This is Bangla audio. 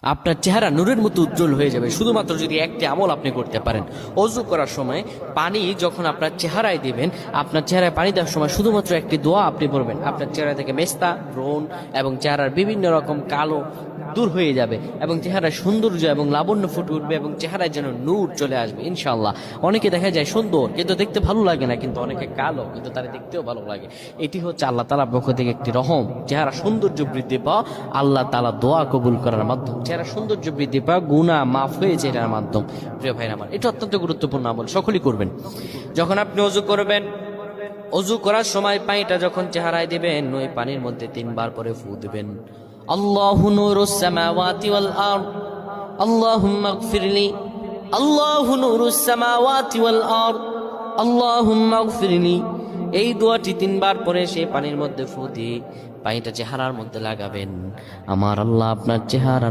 আপনার চেহারা নূরের মতো উজ্জ্বল হয়ে যাবে শুধুমাত্র যদি একটি আমল আপনি করতে পারেন। অজু করার সময় পানি যখন আপনার চেহারায় দিবেন, আপনার চেহারায় পানি দেওয়ার সময় শুধুমাত্র একটি দোয়া আপনি পড়বেন, আপনার চেহারা থেকে মেস্তা, ব্রণ এবং চেহারার বিভিন্ন রকম কালো দূর হয়ে যাবে এবং চেহারায় সৌন্দর্য এবং লাবণ্য ফুটে উঠবে এবং চেহারায় যেন নূর চলে আসবে ইনশাআল্লাহ। অনেকে দেখা যায় সুন্দর কিন্তু দেখতে ভালো লাগে না, কিন্তু অনেকে কালো কিন্তু তারা দেখতেও ভালো লাগে। এটি হচ্ছে আল্লাহ তাআলার পক্ষ থেকে একটি রহম। চেহারা সৌন্দর্য বৃদ্ধি পাওয়া আল্লাহ তাআলা দোয়া কবুল করার মাধ্যম, চেহারা সৌন্দর্য বৃদ্ধি পাওয়া গুনাহ মাফ হয়েছে এটার মাধ্যম। প্রিয় ভাইরা আমার, এটা অত্যন্ত গুরুত্বপূর্ণ আমল, সকলেই করবেন। যখন আপনি অজু করবেন, অজু করার সময় পানিটা যখন চেহারায় দিবেন, ওই পানির মধ্যে 3 বার পরে ফু দিবেন। আল্লাহু নূরুস সামাওয়াতি ওয়াল আরদ, আল্লাহুম্মা ইগফিরলি, আল্লাহু নূরুস সামাওয়াতি ওয়াল আরদ, আল্লাহুম্মা ইগফিরলি। এই দোয়াটি 3 বার পরে সেই পানির মধ্যে ফু দিয়ে পানিটা চেহারার মধ্যে লাগাবেন। আমার আল্লাহ আপনার চেহারার